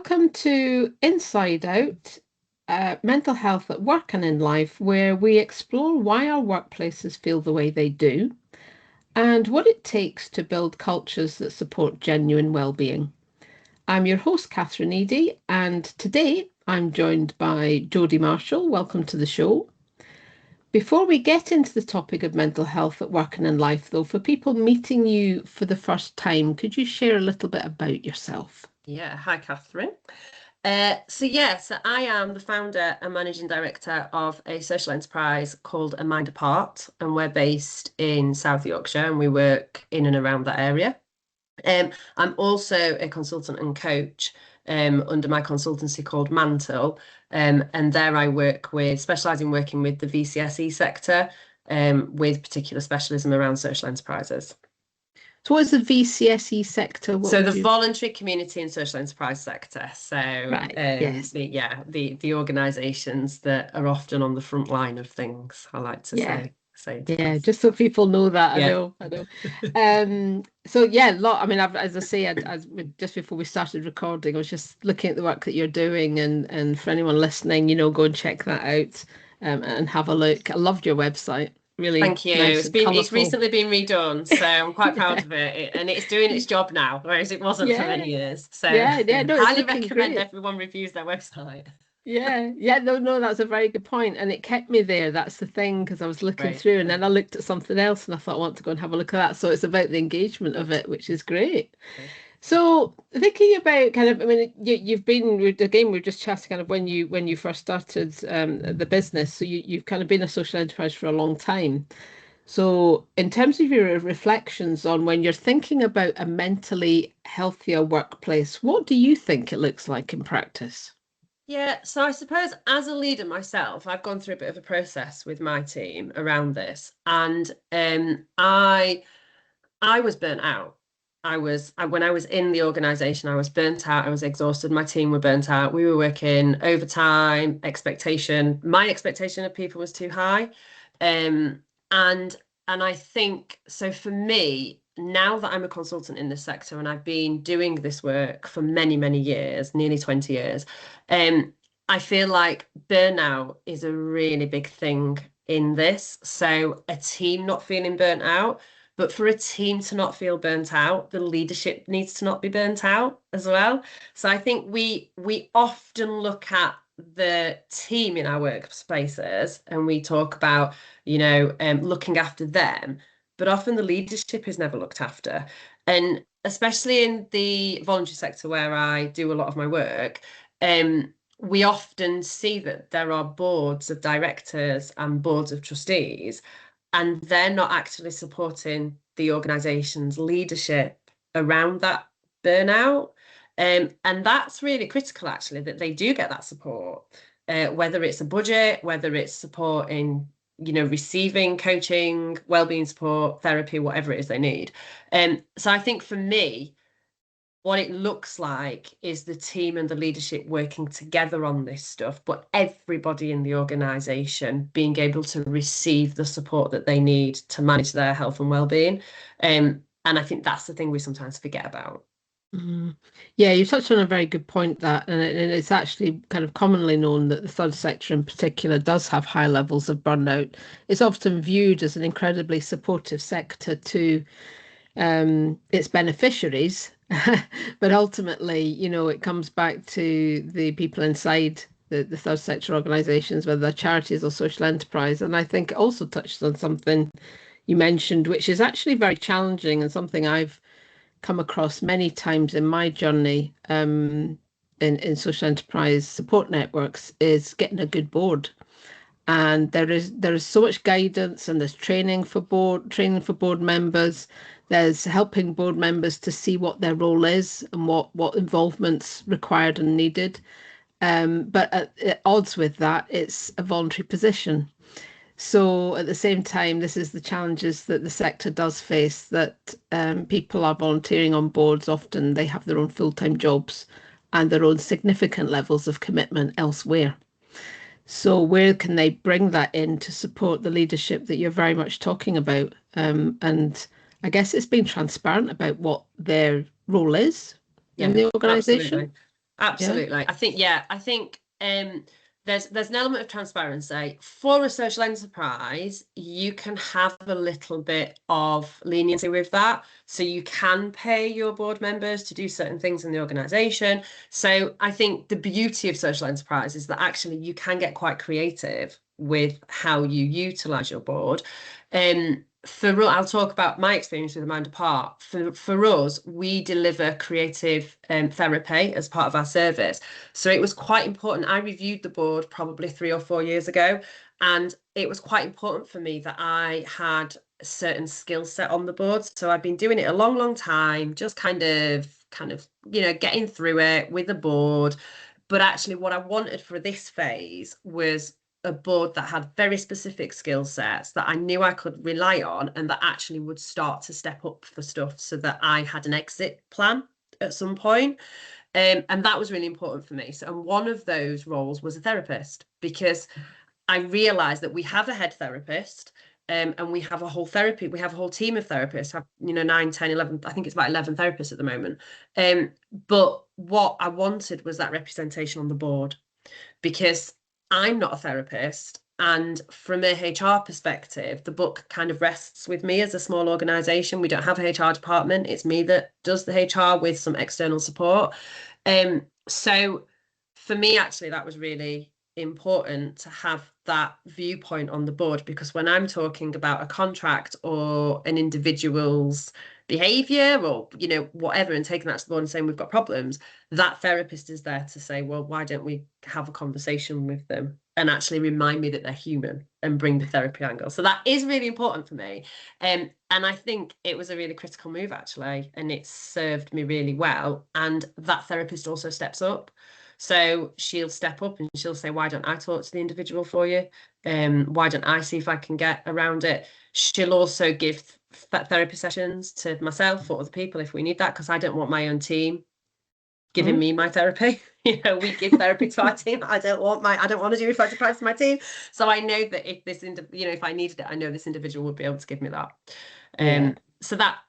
Welcome to Inside Out, Mental Health at Work and in Life, where we explore why our workplaces feel the way they do and what it takes to build cultures that support genuine well-being. I'm your host, Catherine Eady, and today I'm joined by Jodie Marshall. Welcome to the show. Before we get into the topic of mental health at work and in life, though, for people meeting you for the first time, could you share a little bit about yourself? Yeah, hi Catherine. So I am the founder and managing director of a social enterprise called A Mind Apart, and we're based in South Yorkshire and we work in and around that area. I'm also a consultant and coach under my consultancy called Mantle, and there I specialise in working with the VCSE sector with particular specialism around social enterprises. So what is the VCSE sector? So the voluntary community and social enterprise sector. So Right, yes. the organisations that are often on the front line of things, I like to say. Yeah, just so people know that. Yeah. I know. So yeah, as I say, just before we started recording, I was just looking at the work that you're doing, and for anyone listening, go and check that out, and have a look. I loved your website. Really Thank you. nice and colourful. It's recently been redone, so I'm quite proud of it, and it's doing its job now, whereas it wasn't for many years. So no, highly recommend everyone reviews their website. No, that's a very good point, and it kept me there. That's the thing, because I was looking through, and then I looked at something else, and I thought I want to go and have a look at that. So it's about the engagement of it, which is great. So thinking about you've been, again, we're just chatting kind of when you first started the business. So you've kind of been a social enterprise for a long time. So in terms of your reflections on when you're thinking about a mentally healthier workplace, what do you think it looks like in practice? Yeah, so I suppose as a leader myself, I've gone through a bit of a process with my team around this, and I was burnt out. When I was in the organization, I was burnt out. I was exhausted. My team were burnt out. We were working overtime. My expectation of people was too high, and I think so. For me, now that I'm a consultant in this sector and I've been doing this work for many, many years, nearly 20 years, I feel like burnout is a really big thing in this. So a team not feeling burnt out. But for a team to not feel burnt out, the leadership needs to not be burnt out as well. So I think we often look at the team in our workspaces and we talk about, looking after them, but often the leadership is never looked after. And especially in the voluntary sector where I do a lot of my work, we often see that there are boards of directors and boards of trustees, and they're not actually supporting the organisation's leadership around that burnout. And that's really critical, actually, that they do get that support, whether it's a budget, whether it's support in, receiving coaching, wellbeing support, therapy, whatever it is they need. So I think for me, what it looks like is the team and the leadership working together on this stuff, but everybody in the organisation being able to receive the support that they need to manage their health and well-being. And I think that's the thing we sometimes forget about. Yeah, you touched on a very good point and it's actually kind of commonly known that the third sector in particular does have high levels of burnout. It's often viewed as an incredibly supportive sector to its beneficiaries, but ultimately, it comes back to the people inside the third sector organisations, whether they're charities or social enterprise. And I think it also touched on something you mentioned, which is actually very challenging and something I've come across many times in my journey in social enterprise support networks, is getting a good board. And there is so much guidance, and there's training for board members. There's helping board members to see what their role is and what involvement's required and needed. But at odds with that, it's a voluntary position. So at the same time, this is the challenges that the sector does face, that people are volunteering on boards. Often they have their own full-time jobs and their own significant levels of commitment elsewhere. So where can they bring that in to support the leadership that you're very much talking about? And I guess it's being transparent about what their role is in the organisation. Yeah. Absolutely. I think there's an element of transparency. For a social enterprise, you can have a little bit of leniency with that. So you can pay your board members to do certain things in the organization. So I think the beauty of social enterprise is that actually you can get quite creative with how you utilize your board. I'll talk about my experience with Mind Apart. For us, we deliver creative therapy as part of our service. So it was quite important. I reviewed the board probably 3 or 4 years ago, and it was quite important for me that I had a certain skill set on the board. So I've been doing it a long, long time, just getting through it with the board. But actually, what I wanted for this phase was a board that had very specific skill sets that I knew I could rely on and that actually would start to step up for stuff so that I had an exit plan at some point. And that was really important for me. So, and one of those roles was a therapist, because I realized that we have a head therapist, and we have a whole team of therapists, have, 9, 10, 11, I think it's about 11 therapists at the moment. But what I wanted was that representation on the board, because I'm not a therapist. And from a HR perspective, the book kind of rests with me as a small organization. We don't have a HR department. It's me that does the HR with some external support. So for me, actually, that was really important to have that viewpoint on the board, because when I'm talking about a contract or an individual's behavior or whatever, and taking that to the board and saying we've got problems, that therapist is there to say, well, why don't we have a conversation with them and actually remind me that they're human and bring the therapy angle. So that is really important for me. And I think it was a really critical move, actually, and it served me really well. And that therapist also steps up. So she'll step up and she'll say, why don't I talk to the individual for you? Why don't I see if I can get around it? She'll also give therapy sessions to myself or other people if we need that, because I don't want my own team giving me my therapy. We give therapy to our team. I don't want to do effective practice to my team. So I know that if I needed it, I know this individual would be able to give me that. So that,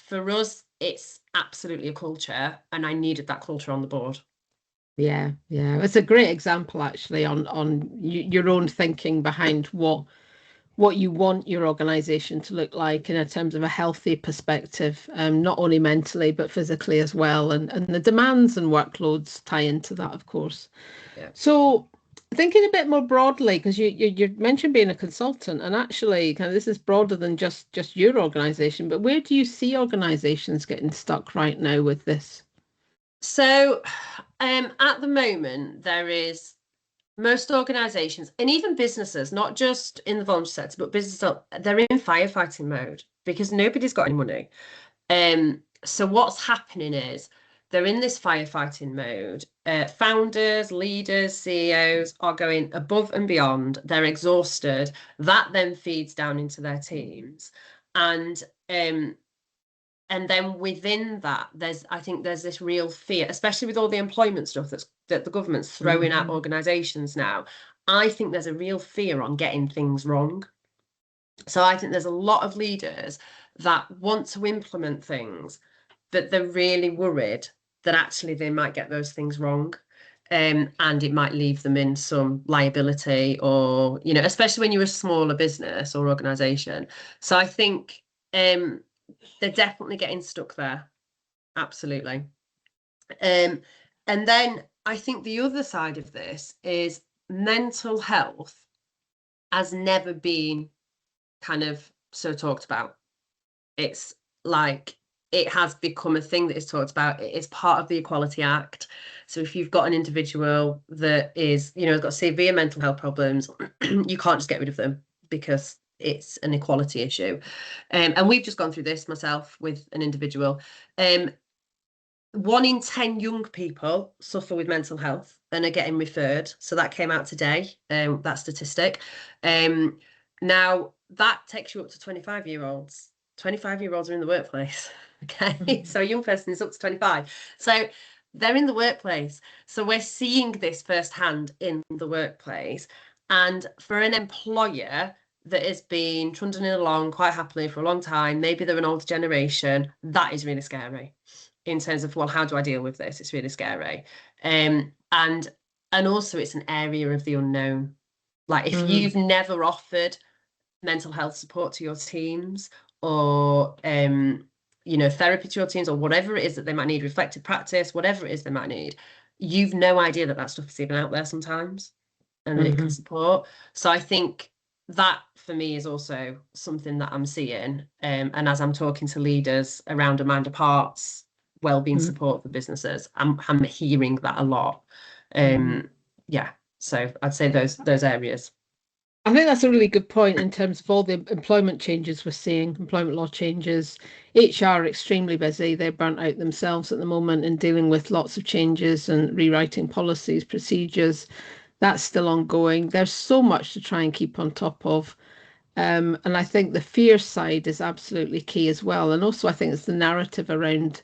for us, it's absolutely a culture, and I needed that culture on the board. Yeah, it's a great example, actually, on your own thinking behind what you want your organization to look like in terms of a healthy perspective, not only mentally but physically as well, and the demands and workloads tie into that, of course. So thinking a bit more broadly, because you mentioned being a consultant, and actually kind of this is broader than just your organization, but where do you see organizations getting stuck right now with this? So at the moment, there is most organizations and even businesses, not just in the voluntary sector, but businesses, they're in firefighting mode because nobody's got any money. So what's happening is they're in this firefighting mode. Founders, leaders, CEOs are going above and beyond. They're exhausted. That then feeds down into their teams. And then within that, I think there's this real fear, especially with all the employment stuff that the government's throwing at organisations now. I think there's a real fear on getting things wrong. So I think there's a lot of leaders that want to implement things, but they're really worried that actually they might get those things wrong. And it might leave them in some liability, or, especially when you're a smaller business or organisation. So I think they're definitely getting stuck there. Absolutely. And then I think the other side of this is mental health has never been kind of so talked about. It's like it has become a thing that is talked about. It is part of the Equality Act. So if you've got an individual that is, has got severe mental health problems, you can't just get rid of them because it's an equality issue. And we've just gone through this myself with an individual. 1 in 10 young people suffer with mental health and are getting referred. So that came out today, that statistic. Now, that takes you up to 25-year-olds. 25-year-olds are in the workplace. Okay, so a young person is up to 25. So they're in the workplace. So we're seeing this firsthand in the workplace. And for an employer that has been trundling along quite happily for a long time, maybe they're an older generation, that is really scary. in terms of, well, how do I deal with this? It's really scary. And also it's an area of the unknown. Like if you've never offered mental health support to your teams, or therapy to your teams, or whatever it is that they might need, reflective practice, whatever it is they might need, you've no idea that stuff is even out there sometimes, and that it can support. So I think that for me is also something that I'm seeing, and as I'm talking to leaders around Amanda Part's wellbeing support for businesses, I'm hearing that a lot. Yeah, so I'd say those areas. I think that's a really good point in terms of all the employment changes we're seeing, employment law changes. HR are extremely busy. They're burnt out themselves at the moment in dealing with lots of changes and rewriting policies, procedures. That's still ongoing. There's so much to try and keep on top of. And I think the fear side is absolutely key as well. And also, I think it's the narrative around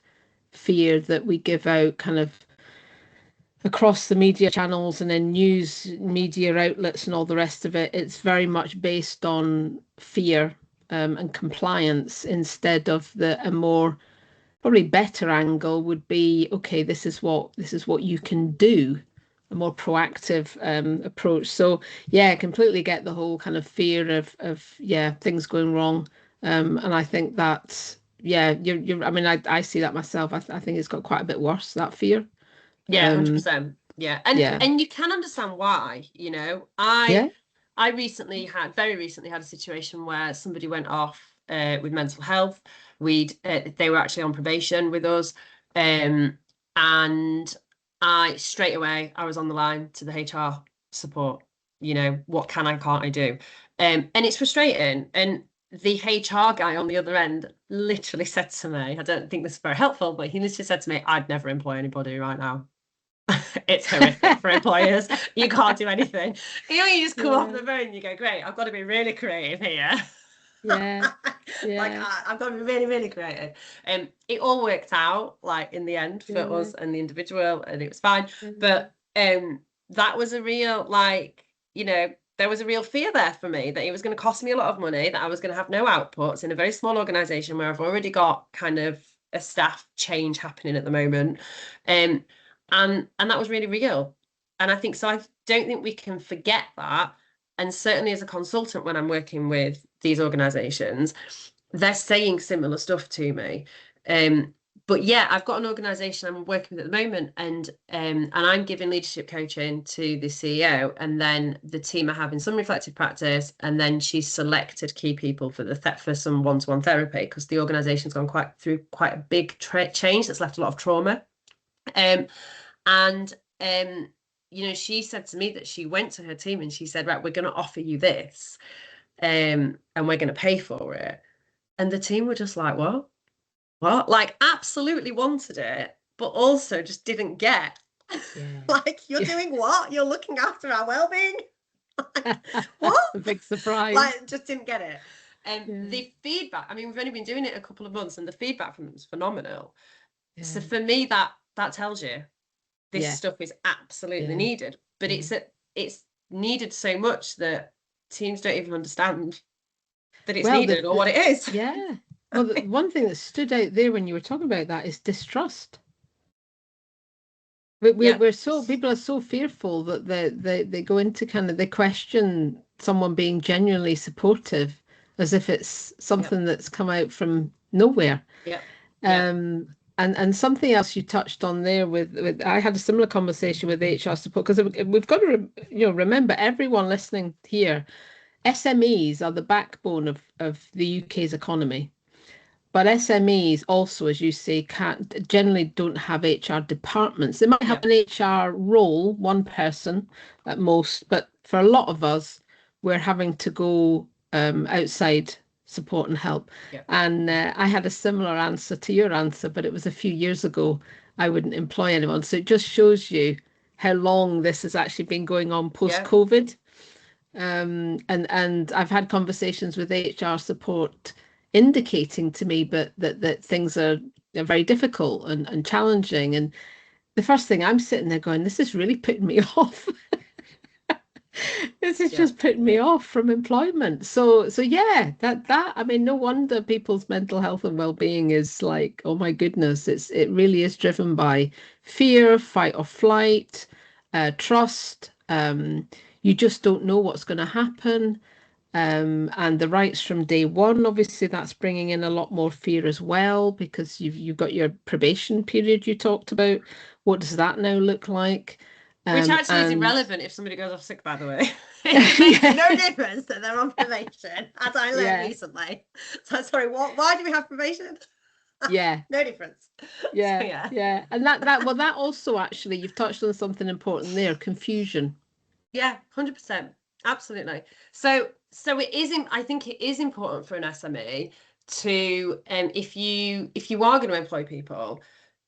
fear that we give out kind of across the media channels and then news media outlets and all the rest of it. It's very much based on fear and compliance, instead of a more probably better angle would be, okay, this is what you can do, a more proactive approach. So yeah, I completely get the whole kind of fear of things going wrong, and I think that's you're I mean, I see that myself. I think it's got quite a bit worse, that fear. Yeah, 100%. Yeah. And you can understand why, I very recently had a situation where somebody went off with mental health. They were actually on probation with us. And straight away I was on the line to the HR support. What can I, can't I do? And it's frustrating. And the HR guy on the other end literally said to me, I don't think this is very helpful, but he literally said to me, I'd never employ anybody right now. It's horrific for employers. You can't do anything. You just come off the phone and you go, great, I've got to be really creative here. Yeah. Like I've got to be really, really creative. It all worked out, like, in the end for us and the individual, and it was fine. But that was a real, there was a real fear there for me that it was going to cost me a lot of money, that I was going to have no outputs in a very small organization where I've already got kind of a staff change happening at the moment. And that was really real. And I think so. I don't think we can forget that. And certainly as a consultant, when I'm working with these organizations, they're saying similar stuff to me. But yeah, I've got an organization I'm working with at the moment, and I'm giving leadership coaching to the CEO, and then the team are having some reflective practice, and then she's selected key people for some one-to-one therapy, because the organization's gone through quite a big change that's left a lot of trauma. She said to me that she went to her team and she said, right, we're going to offer you this, and we're going to pay for it. And the team were just like, what? Like, absolutely wanted it, but also just didn't get. Like, you're doing what? You're looking after our well-being? What? A big surprise. Like, just didn't get it. And the feedback, I mean, we've only been doing it a couple of months, and the feedback from them is phenomenal. So for me, that tells you this stuff is absolutely needed, but it's needed so much that teams don't even understand that it's needed or what it is. Yeah. Well, the one thing that stood out there when you were talking about that is distrust. People are so fearful that they go into they question someone being genuinely supportive as if it's something that's come out from nowhere. And something else you touched on there with I had a similar conversation with HR support, because we've got to remember, everyone listening here, SMEs are the backbone of the UK's economy. But SMEs also, as you say, generally don't have HR departments. They might have an HR role, one person at most, but for a lot of us, we're having to go outside support and help. And I had a similar answer to your answer, but it was a few years ago. I wouldn't employ anyone. So it just shows you how long this has actually been going on post-COVID. And I've had conversations with HR support indicating to me that things are very difficult and challenging. And the first thing, I'm sitting there going, this is really putting me off. This is Yeah. just putting me off from employment. So yeah, that I mean, no wonder people's mental health and well-being is like, oh my goodness, it really is driven by fear, fight or flight, trust. You just don't know what's going to happen. And the rights from day one, obviously, that's bringing in a lot more fear as well because you've got your probation period you talked about. What does that now look like? Which actually is And irrelevant if somebody goes off sick, by the way. It makes no yeah, difference that they're on probation, as I learned yeah, recently. So sorry, why do we have probation? yeah, No difference. So yeah, yeah. yeah. And that also actually, you've touched on something important there, confusion. Yeah, 100%. Absolutely. So it isn't, I think it is important for an SME to if you are going to employ people,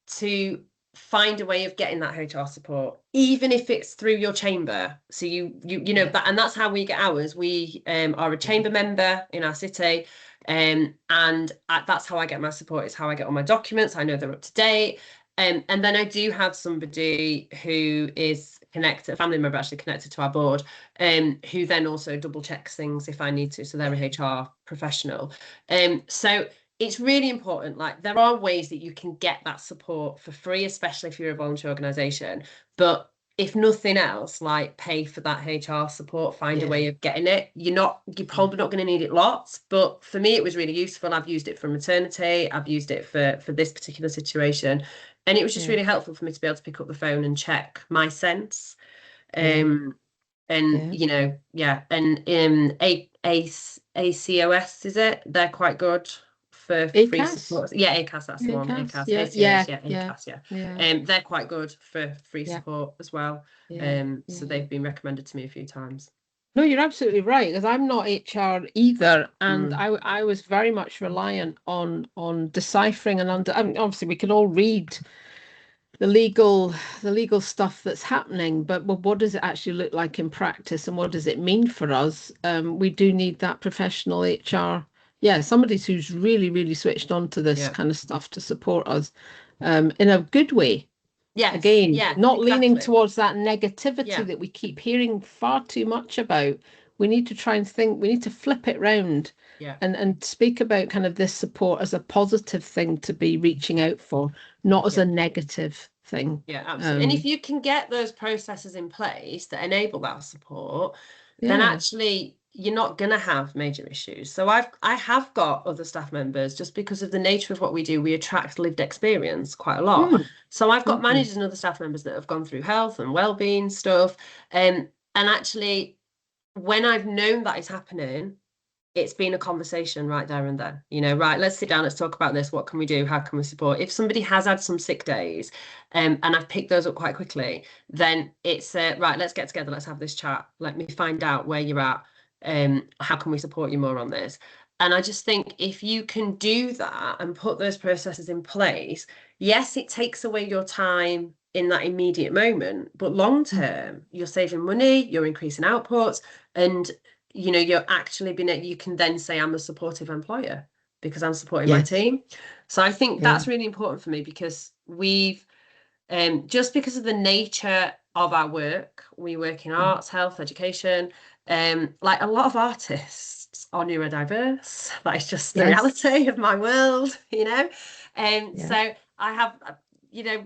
to find a way of getting that HR support, even if it's through your chamber. So you know Yeah, that, and that's how we get ours. We are a yeah, chamber member in our city, and that's how I get my support. It's how I get all my documents. I know they're up to date. And then I do have somebody who is connected, a family member actually connected to our board, who then also double checks things if I need to. So they're a HR professional. So it's really important. Like, there are ways that you can get that support for free, especially if you're a voluntary organisation. But if nothing else, like, pay for that HR support, find a yeah, way of getting it. You're yeah, probably not going to need it lots, but for me, it was really useful. I've used it for maternity. I've used it for this particular situation. And it was just yeah, really helpful for me to be able to pick up the phone and check my sense. yeah, And yeah. you know, yeah, and ACOS, is it? They're quite good for free ACAS, support. Yeah, ACAS, that's the one. ACAS, ACAS, yeah, ACOS, yeah, yeah, yeah, ACAS, yeah. yeah, They're quite good for free yeah, support as well. yeah, So yeah. they've been recommended to me a few times. No, you're absolutely right, because I'm not HR either, and Mm, I was very much reliant on deciphering and under. I mean, obviously, we can all read the legal stuff that's happening, but well, what does it actually look like in practice, and what does it mean for us? We do need that professional HR, yeah, somebody who's really, really switched on to this yeah. kind of stuff to support us, in a good way. Yes, Again, yeah, not leaning exactly. towards that negativity Yeah, that we keep hearing far too much about. We need to try and think, we need to flip it round yeah. and speak about kind of this support as a positive thing to be reaching out for, not as Yeah. a negative thing. Yeah, absolutely. And if Um, you can get those processes in place that enable that support, then yeah. actually you're not going to have major issues. So I have got other staff members, just because of the nature of what we do, we attract lived experience quite a lot. Mm, So I've got mm, managers and other staff members that have gone through health and wellbeing stuff. And actually, when I've known that is happening, it's been a conversation right there and then, right, let's sit down, let's talk about this. What can we do? How can we support? If somebody has had some sick days, and I've picked those up quite quickly, then it's right, let's get together, let's have this chat. Let me find out where you're at. How can we support you more on this? And I just think if you can do that and put those processes in place, yes, it takes away your time in that immediate moment, but long mm. term, you're saving money, you're increasing outputs, and you're actually you can then say I'm a supportive employer because I'm supporting my Yes. team. So I think Yeah. that's really important for me, because we've just because of the nature of our work, we work in Mm. arts, health, education. Like, a lot of artists are neurodiverse. That is just the Yes. reality of my world, Yeah. so I have,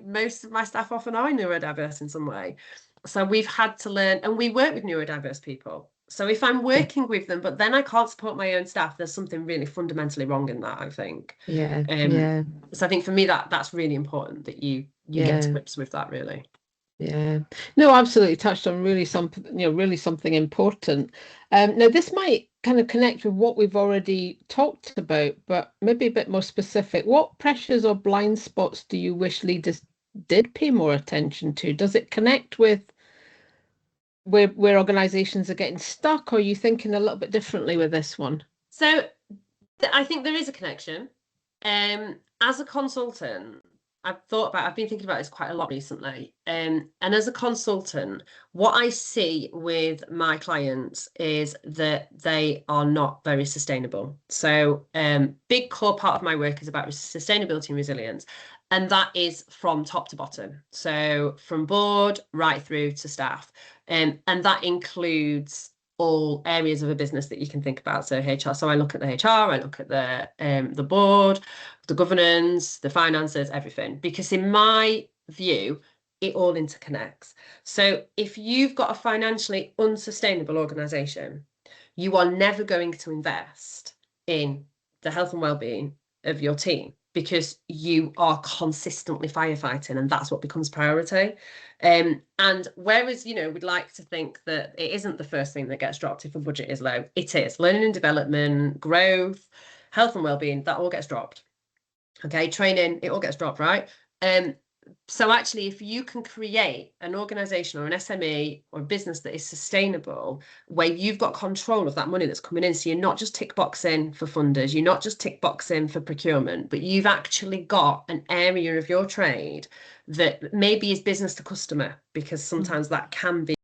most of my staff often are neurodiverse in some way. So we've had to learn, and we work with neurodiverse people. So if I'm Yeah. working with them, but then I can't support my own staff, there's something really fundamentally wrong in that, I think. Yeah. Um, Yeah. so I think for me that's really important, that you get to Yeah. grips with that, really. Yeah, no, absolutely touched on really really something important. Now this might kind of connect with what we've already talked about, but maybe a bit more specific. What pressures or blind spots do you wish leaders did pay more attention to? Does it connect with where organizations are getting stuck, or are you thinking a little bit differently with this one? So I think there is a connection. As a consultant, I've been thinking about this quite a lot recently. And as a consultant, what I see with my clients is that they are not very sustainable. So, big core part of my work is about sustainability and resilience. And that is from top to bottom. So from board right through to staff. And that includes all areas of a business that you can think about. So HR. So I look at the HR, I look at the board, the governance, the finances, everything. Because in my view, it all interconnects. So if you've got a financially unsustainable organization, you are never going to invest in the health and well-being of your team because you are consistently firefighting and that's what becomes priority. And whereas, we'd like to think that it isn't the first thing that gets dropped if a budget is low, it is. Learning and development, growth, health and well-being, that all gets dropped. Okay, training, it all gets dropped, right? So actually, if you can create an organization or an SME or a business that is sustainable, where you've got control of that money that's coming in, so you're not just tick boxing for funders, you're not just tick boxing for procurement, but you've actually got an area of your trade that maybe is business to customer, because sometimes that can be.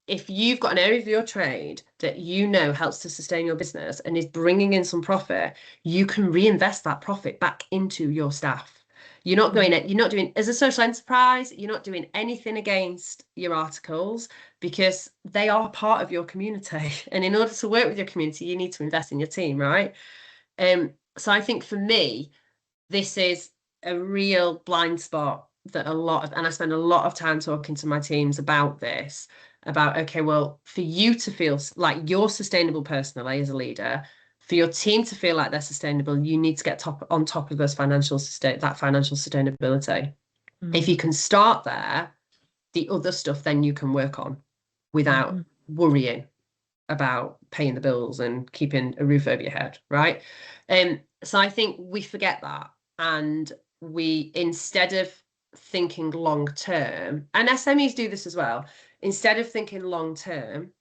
If you've got an area of your trade that helps to sustain your business and is bringing in some profit, you can reinvest that profit back into your staff. You're not doing, as a social enterprise, you're not doing anything against your articles because they are part of your community. And in order to work with your community, you need to invest in your team, right? So I think for me, this is a real blind spot that and I spend a lot of time talking to my teams about this, about, okay, well, for you to feel like you're sustainable personally as a leader, for your team to feel like they're sustainable, you need to get on top of those financial sustainability. If you can start there, the other stuff then you can work on without worrying about paying the bills and keeping a roof over your head, right? So I think we forget that, and we, instead of thinking long term, and SMEs do this as well, instead of thinking long term,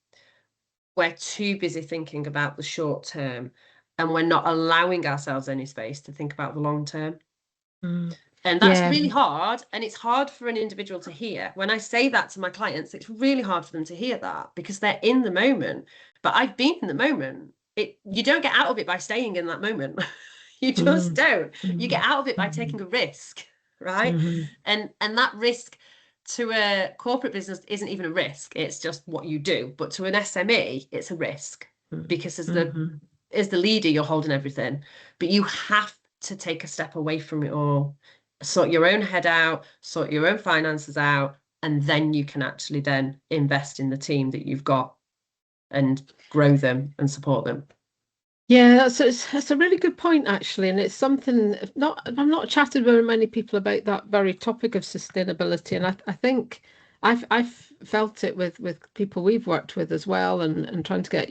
we're too busy thinking about the short term, and we're not allowing ourselves any space to think about the long term. And that's really hard. And it's hard for an individual to hear. When I say that to my clients, it's really hard for them to hear that because they're in the moment. But I've been in the moment. You don't get out of it by staying in that moment. You just don't. You get out of it by taking a risk, right? And that risk to a corporate business isn't even a risk. It's just what you do. But to an SME, it's a risk because as the leader, you're holding everything. But you have to take a step away from it all, sort your own head out, sort your own finances out, and then you can actually then invest in the team that you've got and grow them and support them. Yeah, that's a really good point, actually, and it's something I've not chatted with very many people about that very topic of sustainability, and I think I've felt it with people we've worked with as well, and trying to get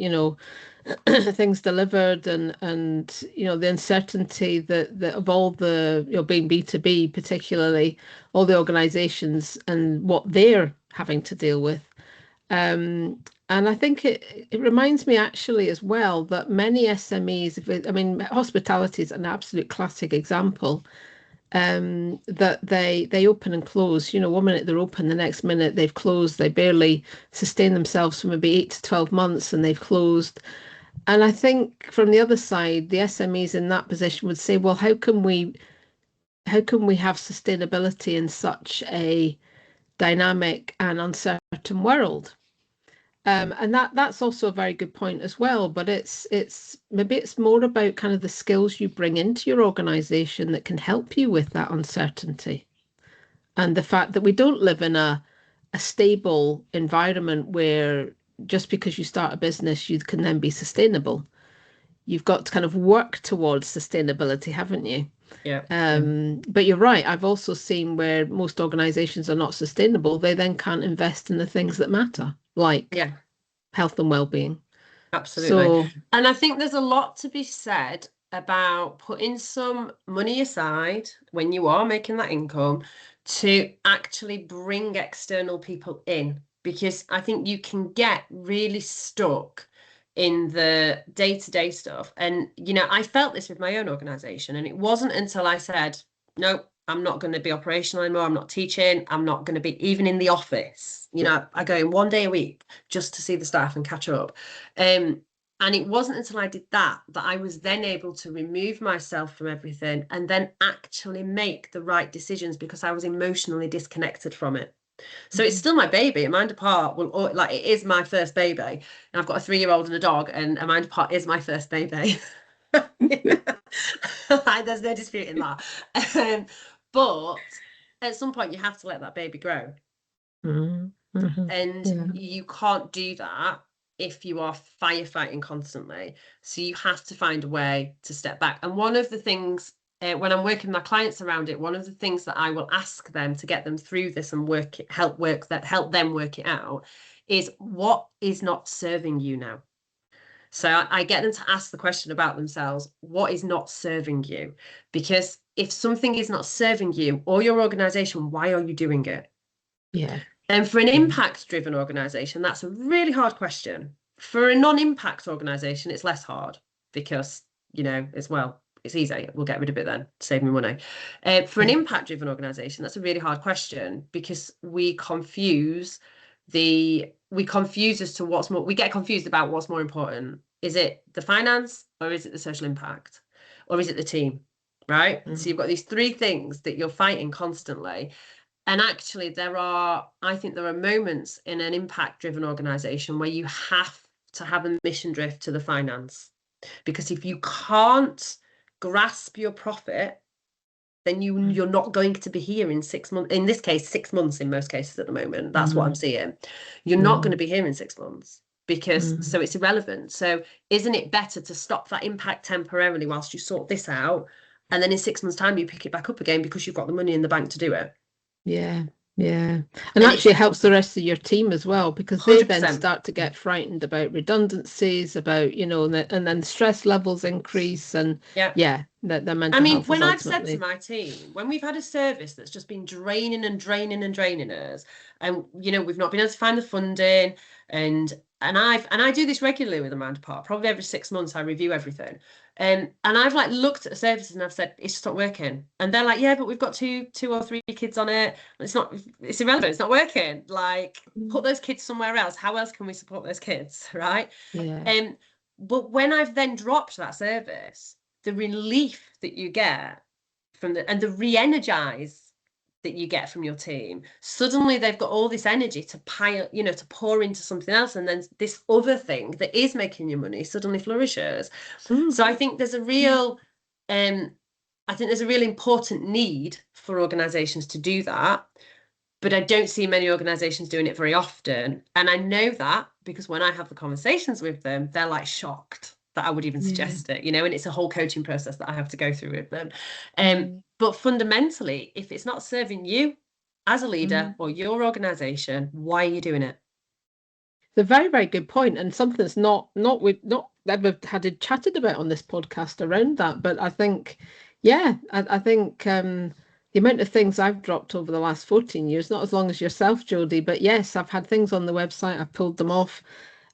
things delivered, and the uncertainty that of all the being B2B, particularly all the organisations and what they're having to deal with. And I think it reminds me actually as well that many SMEs, hospitality is an absolute classic example, that they open and close. 1 minute they're open, the next minute they've closed. They barely sustain themselves for maybe 8 to 12 months and they've closed. And I think from the other side, the SMEs in that position would say, well, how can we have sustainability in such a dynamic and uncertain world? And that's also a very good point as well. But maybe it's more about kind of the skills you bring into your organization that can help you with that uncertainty, and the fact that we don't live in a stable environment where just because you start a business you can then be sustainable. You've got to kind of work towards sustainability, haven't you? Yeah. But you're right. I've also seen where most organizations are not sustainable. They then can't invest in the things that matter, like health and well-being. Absolutely. And I think there's a lot to be said about putting some money aside when you are making that income to actually bring external people in, because I think you can get really stuck in the day-to-day stuff. And, you know, I felt this with my own organization. And it wasn't until I said, no, I'm not going to be operational anymore. I'm not teaching. I'm not going to be even in the office. You know, I go in one day a week just to see the staff and catch up. And it wasn't until I did that I was then able to remove myself from everything and then actually make the right decisions, because I was emotionally disconnected from it. So it's still my baby. Amanda Park will, like, it is my first baby. And I've got a 3-year-old and a dog, and Amanda Park is my first baby. There's no disputing that. But at some point, you have to let that baby grow. And you can't do that if you are firefighting constantly. So you have to find a way to step back. And one of the things, when I'm working with my clients around it, one of the things that I will ask them to get them through this and help them work it out, is what is not serving you now. So I get them to ask the question about themselves: what is not serving you? Because if something is not serving you or your organization, why are you doing it? Yeah. And for an impact-driven organization, that's a really hard question. For a non-impact organization, it's less hard, because, you know, it's easy. We'll get rid of it then, save me money. For an impact-driven organization, that's a really hard question, because we confuse as to what's more, we get confused about what's more important. Is it the finance, or is it the social impact, or is it the team, right? So you've got these 3 things that you're fighting constantly. And actually, I think there are moments in an impact-driven organization where you have to have a mission drift to the finance. Because if you can't grasp your profit, then you're not going to be here in 6 months. In this case, 6 months in most cases at the moment. That's what I'm seeing. You're not going to be here in 6 months, because so it's irrelevant. So isn't it better to stop that impact temporarily whilst you sort this out? And then in 6 months' time, you pick it back up again, because you've got the money in the bank to do it. Yeah. And actually it helps the rest of your team as well, because they 100%. then start to get frightened about redundancies, about, you know, and then stress levels increase, and their mental health when is I've said ultimately... to my team, when we've had a service that's just been draining us, and, you know, we've not been able to find the funding, and I do this regularly with Amanda Park, probably every 6 months I review everything. And I've like looked at the services and I've said, it's just not working. And they're like, yeah, but we've got two or three kids on it. It's irrelevant. It's not working. Like, put those kids somewhere else. How else can we support those kids? Right. Yeah. But when I've then dropped that service, the relief that you get and the re-energize that you get from your team, suddenly they've got all this energy to to pour into something else, and then this other thing that is making you money suddenly flourishes. So I think there's a real important need for organizations to do that, but I don't see many organizations doing it very often. And I know that because when I have the conversations with them, they're like shocked that I would even suggest it, you know, and it's a whole coaching process that I have to go through with them. But fundamentally, if it's not serving you as a leader or your organization, why are you doing it? It's a very, very good point, and something that's not ever had chatted about on this podcast around that. But I think, I think the amount of things I've dropped over the last 14 years, not as long as yourself, Jodie, but yes, I've had things on the website, I've pulled them off,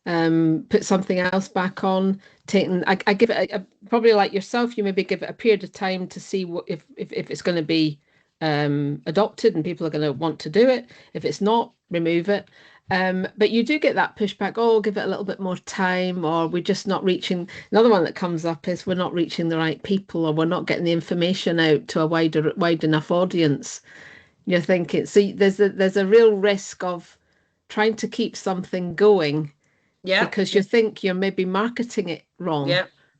put something else back on, I give it probably like yourself, you maybe give it a period of time to see what if it's going to be adopted and people are going to want to do it. If it's not, remove it. But you do get that pushback, oh, give it a little bit more time, or we're just not reaching. Another one that comes up is we're not reaching the right people, or we're not getting the information out to a wide enough audience. You're thinking, so there's a real risk of trying to keep something going because you think you're maybe marketing it wrong,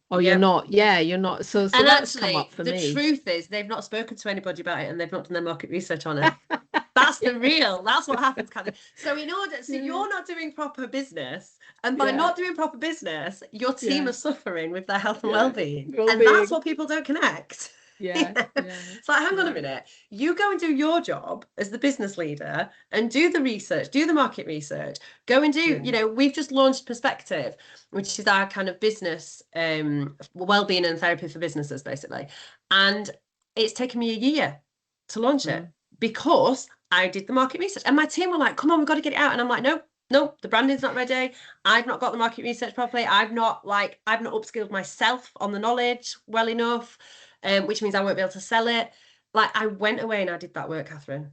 or you're not. You're not. So and that's actually, come up for the me. truth is they've not spoken to anybody about it, and they've not done their market research on it. That's what happens, Kathy. So you're not doing proper business, and by not doing proper business, your team are suffering with their health and well-being. And that's what people don't connect. It's like, hang on a minute, you go and do your job as the business leader and do the research, do the market research, go and do, we've just launched Perspective, which is our kind of business well-being and therapy for businesses, basically. And it's taken me a year to launch it because I did the market research, and my team were like, come on, we've got to get it out. And I'm like, no, no, the branding's not ready. I've not got the market research properly. I've not upskilled myself on the knowledge well enough, which means I won't be able to sell it. Like, I went away and I did that work, Catherine,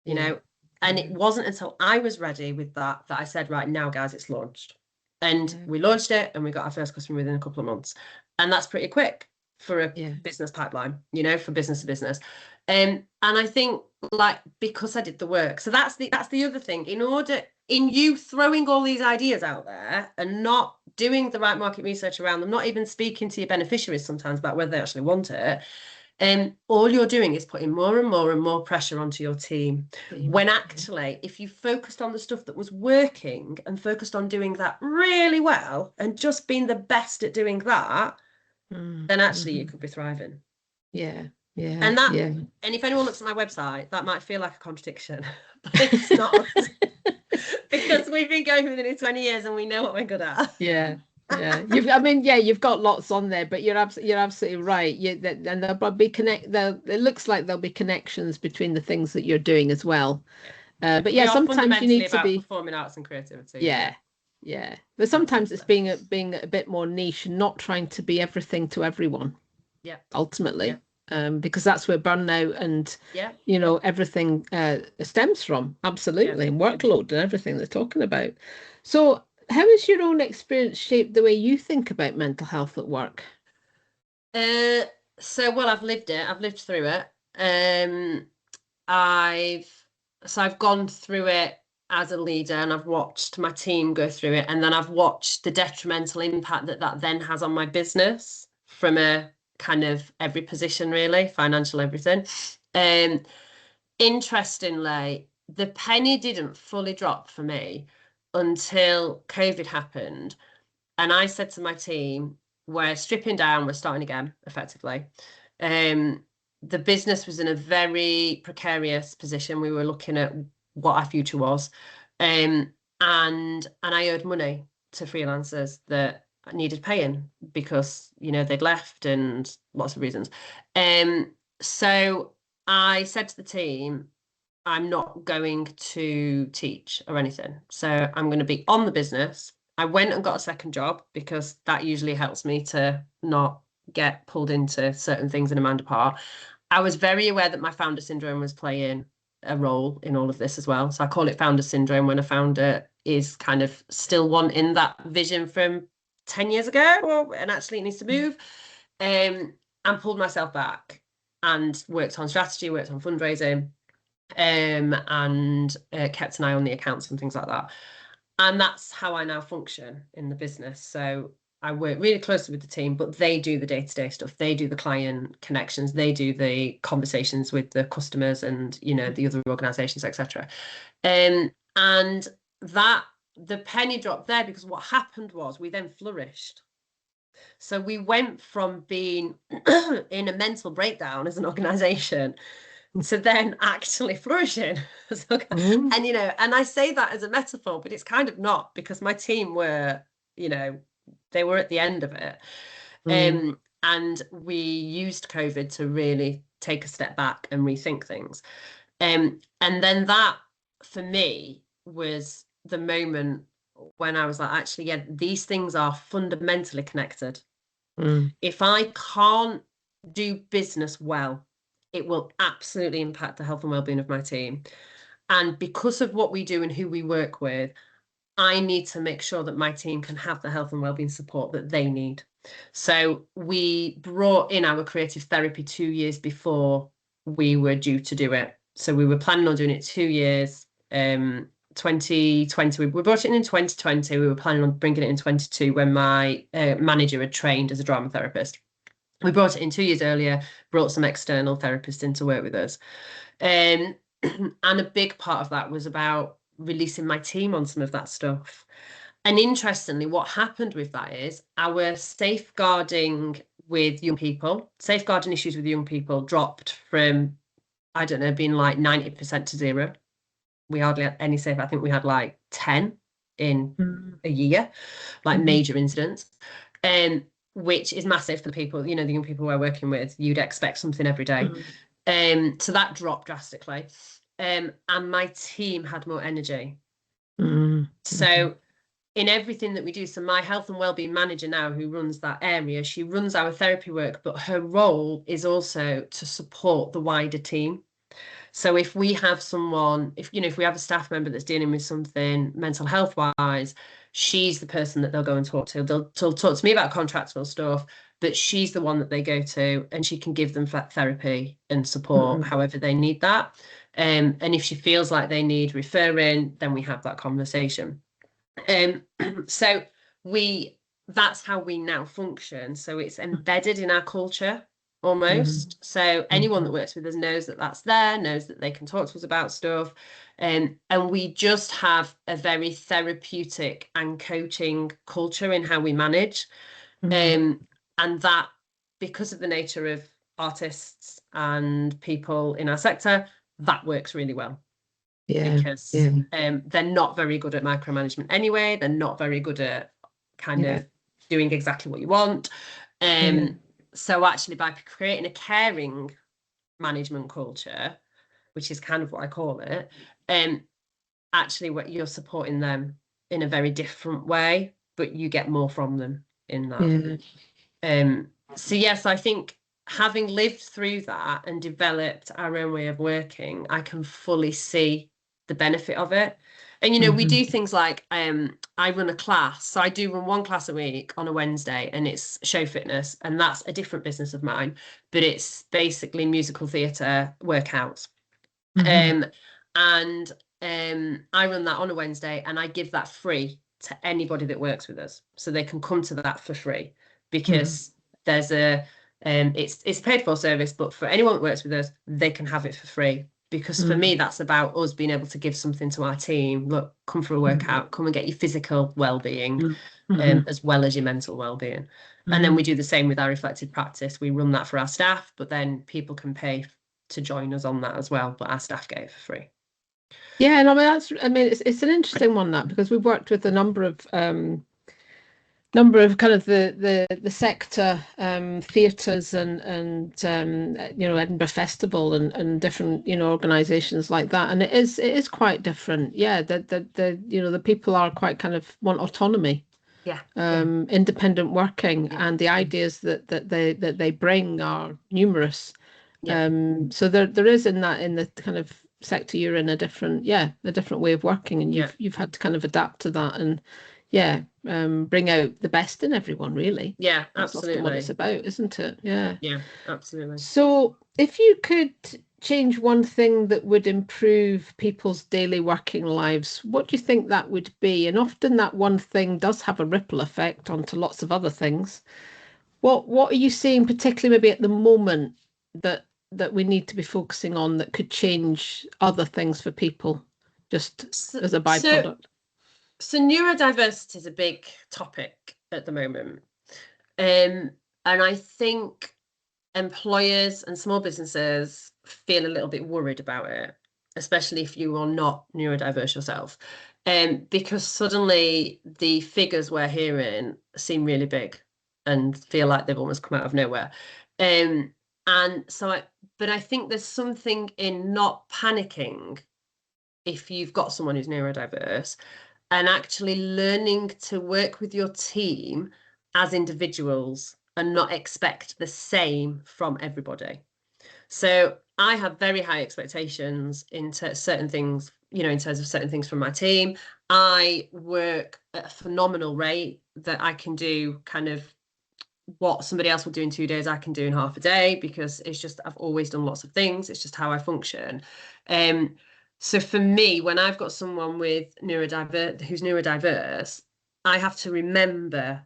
you know, and it wasn't until I was ready with that I said, right, now, guys, it's launched. And we launched it and we got our first customer within a couple of months. And that's pretty quick for a business pipeline, you know, for business to business. And I think, like, because I did the work. So that's the other thing. In you throwing all these ideas out there and not doing the right market research around them, not even speaking to your beneficiaries sometimes about whether they actually want it, all you're doing is putting more and more and more pressure onto your team. When actually, if you focused on the stuff that was working and focused on doing that really well and just being the best at doing that, then actually you could be thriving. And if anyone looks at my website, that might feel like a contradiction, but it's not. Because we've been going for nearly 20 years and we know what we're good at. You've got lots on there, but you're absolutely right. And there'll be it looks like there'll be connections between the things that you're doing as well. But sometimes you need to be performing arts and creativity. But sometimes it's being a bit more niche and not trying to be everything to everyone. Ultimately. Because that's where burnout and everything stems from. Absolutely. And workload and everything they're talking about. So how has your own experience shaped the way you think about mental health at work? I've lived it. I've lived through it. I've gone through it as a leader, and I've watched my team go through it, and then I've watched the detrimental impact that then has on my business from a kind of every position, really, financial, everything. Interestingly, the penny didn't fully drop for me until COVID happened. And I said to my team, we're stripping down, we're starting again, effectively. The business was in a very precarious position. We were looking at what our future was. And I owed money to freelancers that needed paying because, they'd left and lots of reasons. So I said to the team, I'm not going to teach or anything. So I'm going to be on the business. I went and got a second job because that usually helps me to not get pulled into certain things in a mind apart. I was very aware that my founder syndrome was playing a role in all of this as well. So I call it founder syndrome when a founder is kind of still wanting that vision from 10 years ago, and actually it needs to move, and pulled myself back and worked on strategy, worked on fundraising, and kept an eye on the accounts and things like that. And that's how I now function in the business. So I work really closely with the team, but they do the day-to-day stuff. They do the client connections. They do the conversations with the customers and, the other organizations, etc. And that the penny dropped there because what happened was we then flourished. So we went from being in a mental breakdown as an organization to then actually flourishing. And, and I say that as a metaphor, but it's kind of not, because my team were, they were at the end of it. And we used COVID to really take a step back and rethink things. And then that, for me, was the moment when I was like, actually, these things are fundamentally connected. If I can't do business well, it will absolutely impact the health and well-being of my team. And because of what we do and who we work with, I need to make sure that my team can have the health and well-being support that they need. So we brought in our creative therapy 2 years before we were due to do it. So we were planning on doing it 2 years. 2020, we brought it in 2020. We were planning on bringing it in 2022 when my manager had trained as a drama therapist. We brought it in 2 years earlier, brought some external therapists in to work with us. And a big part of that was about releasing my team on some of that stuff. And interestingly, what happened with that is our safeguarding with young people, safeguarding issues with young people dropped from, I don't know, being like 90% to 0. We hardly had any safe. I think we had like 10 in a year, like major incidents, which is massive for the people, the young people we're working with. You'd expect something every day. So that dropped drastically. And my team had more energy. So in everything that we do, so my health and wellbeing manager now, who runs that area, she runs our therapy work, but her role is also to support the wider team. So if we have someone, if we have a staff member that's dealing with something mental health wise, she's the person that they'll go and talk to. They'll talk to me about contractual stuff, but she's the one that they go to, and she can give them therapy and support however they need that. And if she feels like they need referring, then we have that conversation. So that's how we now function. So it's embedded in our culture almost. So anyone that works with us knows that that's there, knows that they can talk to us about stuff. And we just have a very therapeutic and coaching culture in how we manage. And that, because of the nature of artists and people in our sector, that works really well. Because they're not very good at micromanagement anyway. They're not very good at kind of doing exactly what you want. So actually, by creating a caring management culture, which is kind of what I call it, actually what you're supporting them in a very different way, but you get more from them in that. So yes, I think having lived through that and developed our own way of working, I can fully see the benefit of it. And we do things like I run a class. So I do run one class a week on a Wednesday, and it's show fitness, and that's a different business of mine, but it's basically musical theatre workouts. And I run that on a Wednesday, and I give that free to anybody that works with us, so they can come to that for free, because there's it's a paid for service, but for anyone that works with us, they can have it for free. Because for me, that's about us being able to give something to our team. Look, come for a workout, come and get your physical well-being, as well as your mental well-being. And then we do the same with our reflective practice. We run that for our staff, but then people can pay to join us on that as well. But our staff get it for free. Yeah, and I mean, it's an interesting one, that, because we've worked with a number of kind of the sector theatres and Edinburgh Festival and different organisations like that, and it is quite different. Yeah, the people are quite kind of want autonomy, independent working, and the ideas that they bring are numerous. So there is in the kind of sector you're in a different way of working, and you've had to kind of adapt to that and bring out the best in everyone, really. Yeah, that's absolutely often what it's about, isn't it? Yeah, absolutely. So if you could change one thing that would improve people's daily working lives, what do you think that would be? And often that one thing does have a ripple effect onto lots of other things. What are you seeing, particularly maybe at the moment, that we need to be focusing on that could change other things for people, just as a byproduct? So neurodiversity is a big topic at the moment. And I think employers and small businesses feel a little bit worried about it, especially if you are not neurodiverse yourself. Because suddenly the figures we're hearing seem really big and feel like they've almost come out of nowhere. But I think there's something in not panicking if you've got someone who's neurodiverse, and actually learning to work with your team as individuals and not expect the same from everybody. So I have very high expectations into certain things, in terms of certain things from my team. I work at a phenomenal rate that I can do kind of what somebody else will do in 2 days, I can do in half a day, because it's just, I've always done lots of things. It's just how I function. So for me, when I've got someone who's neurodiverse, I have to remember,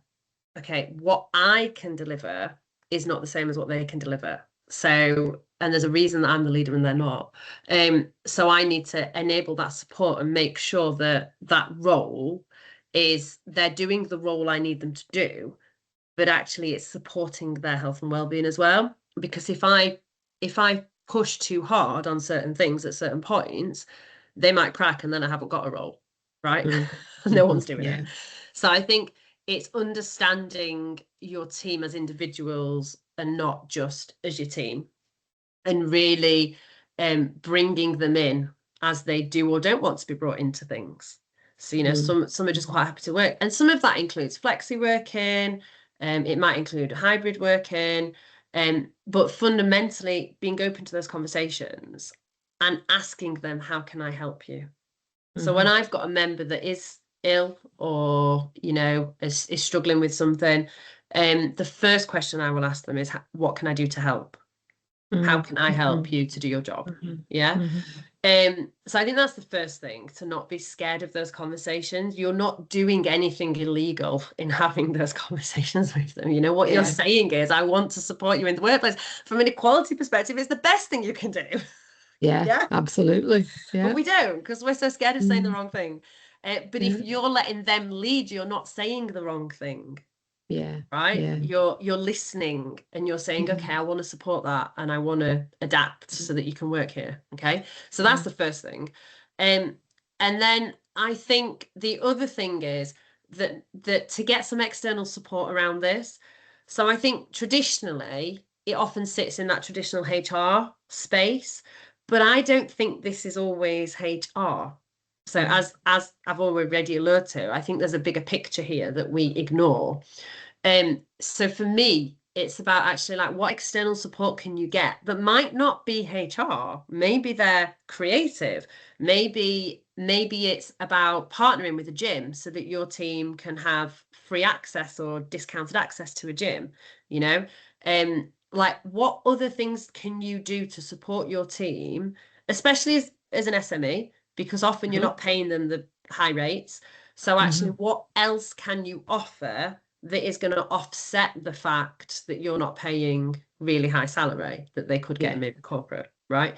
okay, what I can deliver is not the same as what they can deliver. So, and there's a reason that I'm the leader and they're not. So I need to enable that support and make sure that that role they're doing the role I need them to do, but actually it's supporting their health and well-being as well. Because if I push too hard on certain things at certain points, they might crack and then I haven't got a role, right? No one's doing it. So I think it's understanding your team as individuals and not just as your team, and really bringing them in as they do or don't want to be brought into things. So, you know, some are just quite happy to work. And some of that includes flexi working, it might include hybrid working, but fundamentally being open to those conversations and asking them, how can I help you? So when I've got a member that is ill or, you know, is struggling with something, the first question I will ask them is, what can I do to help? How can I help you to do your job? Yeah. So I think that's the first thing, to not be scared of those conversations. You're not doing anything illegal in having those conversations with them. You know, what you're saying is, I want to support you in the workplace. From an equality perspective, it's the best thing you can do. Yeah, absolutely. Yeah. But we don't, because we're so scared of saying the wrong thing. But if you're letting them lead, you're not saying the wrong thing. Yeah. Right. Yeah. You're listening and you're saying, okay, I want to support that and I want to adapt so that you can work here. Okay. So that's the first thing. And then I think the other thing is that to get some external support around this. So I think traditionally it often sits in that traditional HR space, but I don't think this is always HR. So as I've already alluded to, I think there's a bigger picture here that we ignore. So for me, it's about actually like, what external support can you get that might not be HR? Maybe they're creative. Maybe it's about partnering with a gym so that your team can have free access or discounted access to a gym, you know? Like, what other things can you do to support your team, especially as an SME, because often you're not paying them the high rates. So actually, what else can you offer that is going to offset the fact that you're not paying really high salary that they could get in maybe corporate, right?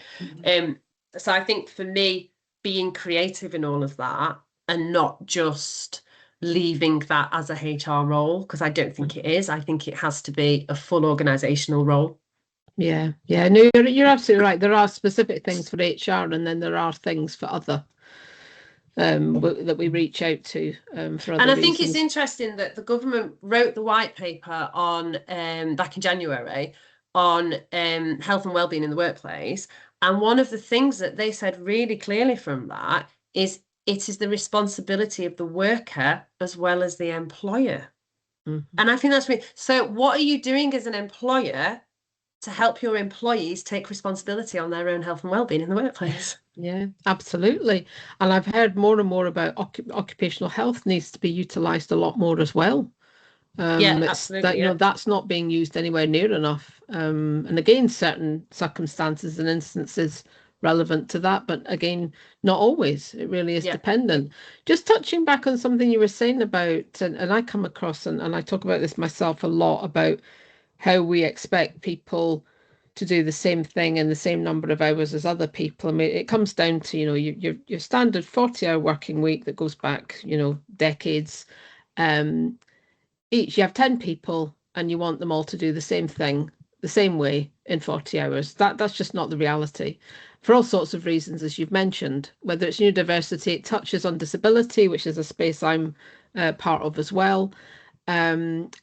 So I think for me, being creative in all of that and not just leaving that as a HR role, because I don't think it is. I think it has to be a full organizational role. Yeah. No, you're absolutely right. There are specific things for HR, and then there are things for other that we reach out to for other And I reasons. think it's interesting that the government wrote the white paper on back in January on health and wellbeing in the workplace. And one of the things that they said really clearly from that is it is the responsibility of the worker as well as the employer. And I think that's really, so what are you doing as an employer to help your employees take responsibility on their own health and wellbeing in the workplace? Yeah, absolutely. And I've heard more and more about occupational health needs to be utilised a lot more as well. It's absolutely. that, you know, that's not being used anywhere near enough. And again, certain circumstances and instances relevant to that, but again, not always. It really is dependent. Just touching back on something you were saying about, and I come across, and I talk about this myself a lot, about how we expect people to do the same thing in the same number of hours as other people. I mean, it comes down to, you know, your standard 40-hour working week that goes back, you know, decades. Each, you have 10 people and you want them all to do the same thing the same way in 40 hours. That's just not the reality, for all sorts of reasons, as you've mentioned. Whether it's neurodiversity, it touches on disability, which is a space I'm part of as well. And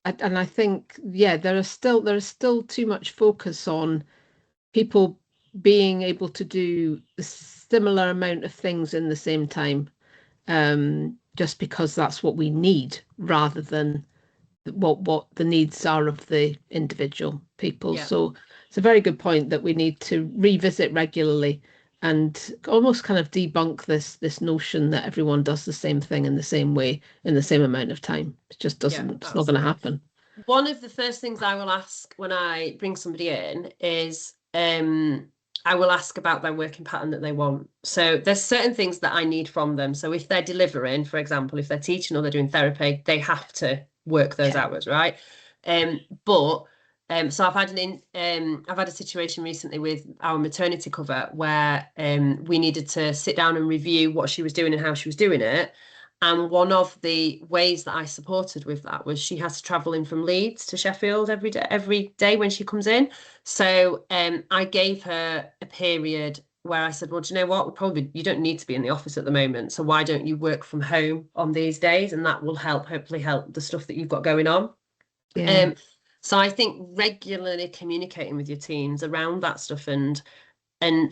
I think, yeah, there is still too much focus on people being able to do a similar amount of things in the same time, just because that's what we need, rather than what the needs are of the individual people. So it's a very good point that we need to revisit regularly and almost kind of debunk this notion that everyone does the same thing in the same way in the same amount of time. It just doesn't, it's not going to happen. One of the first things I will ask when I bring somebody in is I will ask about their working pattern that they want. So there's certain things that I need from them. So if they're delivering, for example, if they're teaching or they're doing therapy, they have to work those hours, right? So I've had a situation recently with our maternity cover where we needed to sit down and review what she was doing and how she was doing it. And one of the ways that I supported with that was she has to travel in from Leeds to Sheffield every day when she comes in. So I gave her a period where I said, well, do you know what? You don't need to be in the office at the moment. So why don't you work from home on these days? And that will hopefully help the stuff that you've got going on. Yeah. So I think regularly communicating with your teams around that stuff and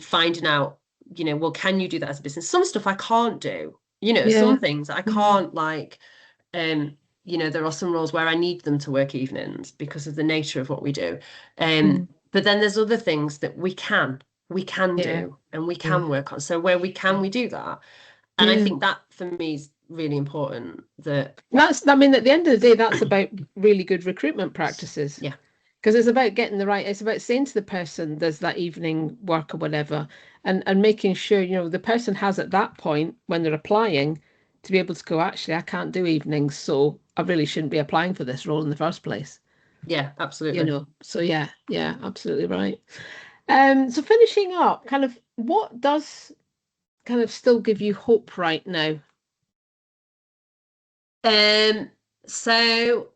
finding out you know, well, can you do that as a business? Some stuff I can't do, you know, Yeah. some things I can't, like, you know, there are some roles where I need them to work evenings because of the nature of what we do. Mm. But then there's other things that we can Yeah. do and we Yeah. can work on. So where we can, we do that. And I Yeah. think that for me is really important that, I mean, at the end of the day, that's about really good recruitment practices. yeah, Because it's about getting the right, it's about saying to the person, there's that evening work or whatever, and making sure, you know, the person has at that point when they're applying to be able to go, actually, I can't do evenings, so I really shouldn't be applying for this role in the first place. yeah, You absolutely. know, so yeah, absolutely right. So finishing up, kind of what does kind of still give you hope right now? Um, so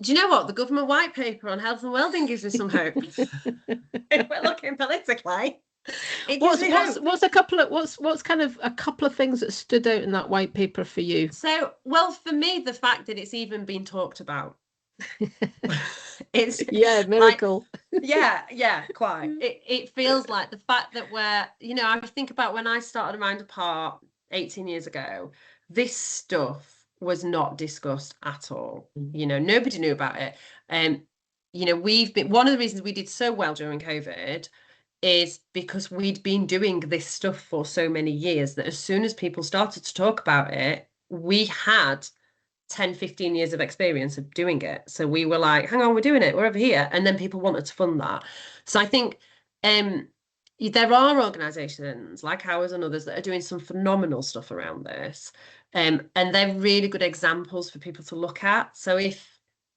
do you know what? The government white paper on health and wellbeing gives me some hope. If we're looking politically, it gives What's me what's hope. what's a couple of what's kind of a couple of things that stood out in that white paper for you? So, well, for me, the fact that it's even been talked about, it's Yeah, like, miracle. yeah, quite. It feels like the fact that we're, you know, I think about when I started Mind Apart 18 years ago, this stuff was not discussed at all. You know, nobody knew about it. You know, we've been one of the reasons we did so well during COVID is because we'd been doing this stuff for so many years that as soon as people started to talk about it, we had 10, 15 years of experience of doing it. So we were like, hang on, we're doing it, we're over here. And then people wanted to fund that. So I think there are organizations like ours and others that are doing some phenomenal stuff around this. And they're really good examples for people to look at. So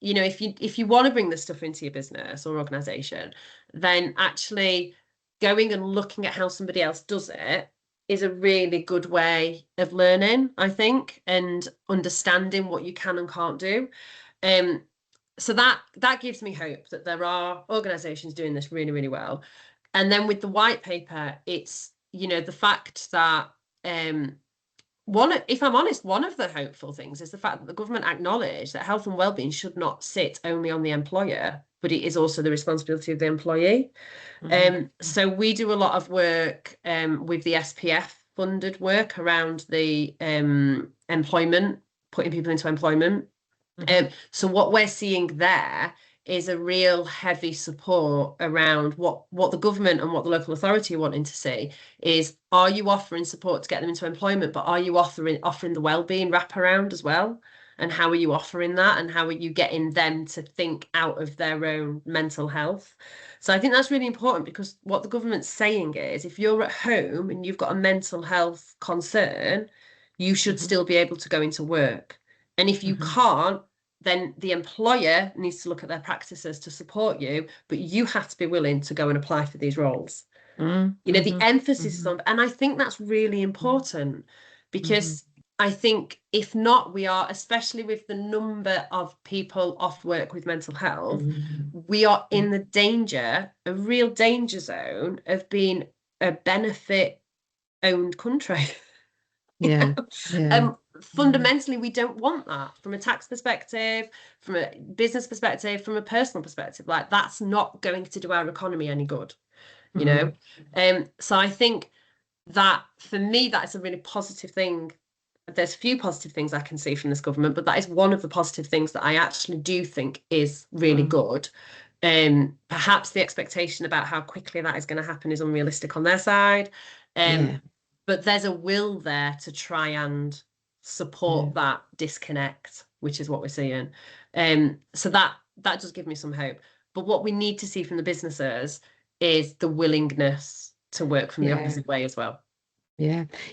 you know, if you want to bring this stuff into your business or organization, then actually going and looking at how somebody else does it is a really good way of learning, I think, and understanding what you can and can't do. Um, so that gives me hope that there are organizations doing this really, really well. And then with the white paper, it's, you know, the fact that if I'm honest, one of the hopeful things is the fact that the government acknowledge that health and wellbeing should not sit only on the employer, but it is also the responsibility of the employee. So we do a lot of work with the SPF funded work around the employment, putting people into employment. So what we're seeing there is a real heavy support around what the government and what the local authority are wanting to see is, are you offering support to get them into employment, but are you offering the wellbeing wraparound as well? And how are you offering that? And how are you getting them to think out of their own mental health? So I think that's really important because what the government's saying is if you're at home and you've got a mental health concern, you should still be able to go into work. And if you can't, then the employer needs to look at their practices to support you, but you have to be willing to go and apply for these roles. You know, the emphasis is on, and I think that's really important because I think if not, we are, especially with the number of people off work with mental health, we are in the danger, a real danger zone of being a benefit owned country. Yeah, yeah, Fundamentally, we don't want that from a tax perspective, from a business perspective, from a personal perspective. Like that's not going to do our economy any good, you know. So I think that for me, that is a really positive thing. There's a few positive things I can see from this government, but that is one of the positive things that I actually do think is really good. Perhaps the expectation about how quickly that is going to happen is unrealistic on their side. yeah, But there's a will there to try and yeah, support that disconnect, which is what we're seeing. So that does give me some hope. But what we need to see from the businesses is the willingness to work from the yeah, opposite way as well.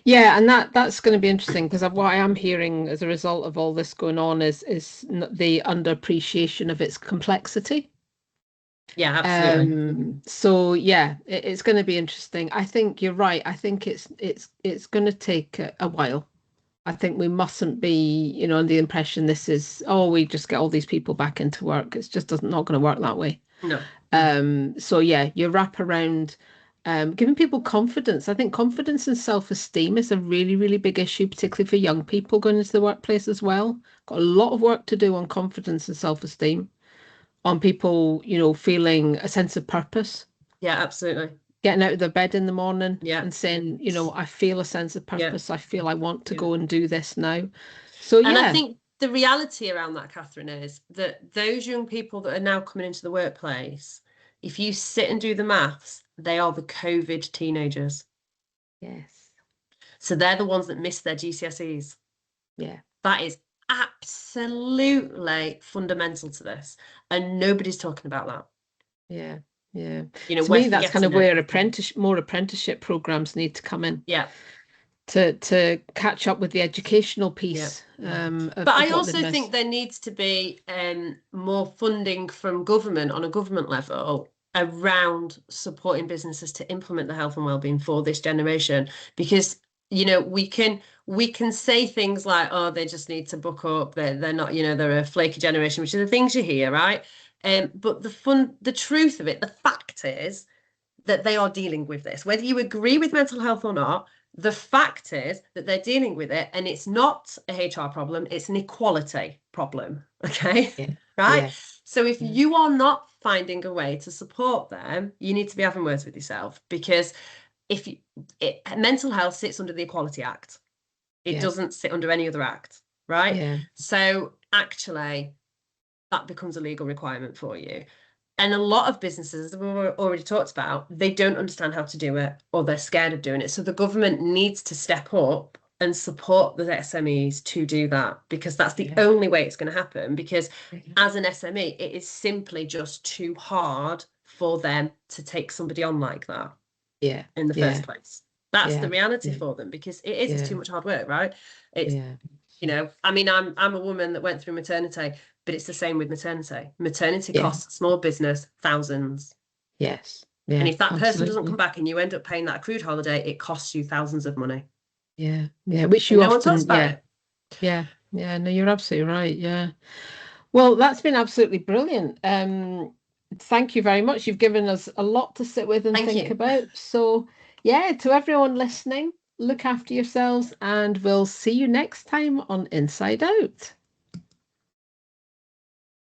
yeah, and that's going to be interesting because what I am hearing as a result of all this going on is the underappreciation of its complexity. Yeah, absolutely. So yeah, it's going to be interesting. I think you're right. I think it's going to take a while. I think we mustn't be, you know, under the impression this is, oh, we just get all these people back into work. It's just doesn't not going to work that way. No. So yeah, you wrap around giving people confidence. I think confidence and self-esteem is a really, really big issue, particularly for young people going into the workplace as well. Got a lot of work to do on confidence and self-esteem, on people, you know, feeling a sense of purpose. Yeah, absolutely. getting out of the bed in the morning Yeah. and saying, you know, I feel a sense of Yeah. purpose. I feel I want to Yeah. go and do this now. So And I yeah, think the reality around that, Catherine, is that those young people that are now coming into the workplace, if you sit and do the maths, they are the COVID teenagers. yes, So they're the ones that missed their GCSEs. yeah, That is absolutely fundamental to this. And nobody's talking about that. yeah, yeah. You know, To we're me, that's kind forgetting of it. where more apprenticeship programs need to come in Yeah. to catch up with the educational Yeah. piece But I of what they've also think missed. there needs to be more funding from government on a government level around supporting businesses to implement the health and wellbeing for this generation, because you know we can say things like, oh, they just need to book up, they're not, you know, they're a flaky generation, which are the things you hear, right? But the truth of it, the fact is that they are dealing with this. Whether you agree with mental health or not, the fact is that they're dealing with it, and it's not a HR problem, it's an equality problem. Okay. Yeah, Right. yeah, So if yeah, you are not finding a way to support them, you need to be having words with yourself, because if you, mental health sits under the Equality Act, it yeah, doesn't sit under any other act. Right. yeah, So actually, that becomes a legal requirement for you. And a lot of businesses, as we've already talked about, they don't understand how to do it, or they're scared of doing it. So the government needs to step up and support the SMEs to do that, because that's the yeah, only way it's going to happen. Because yeah, as an SME, it is simply just too hard for them to take somebody on like that yeah, in the first yeah, place. That's the yeah, reality yeah, for them, because it's yeah, too much hard work, right? It's, yeah, you know, I mean, I'm a woman that went through maternity, but it's the same with maternity. Maternity yeah, costs small business thousands. yes, And yeah, if that person doesn't come absolutely. back and you end up paying that accrued holiday, it costs you thousands of money. Yeah, yeah, which And you no one talks often, about yeah, it. yeah, yeah, no, you're absolutely right. Yeah. Well, that's been absolutely brilliant. Thank you very much. You've given us a lot to sit with and Thank think you. about. So, yeah, to everyone listening, look after yourselves, and we'll see you next time on Inside Out.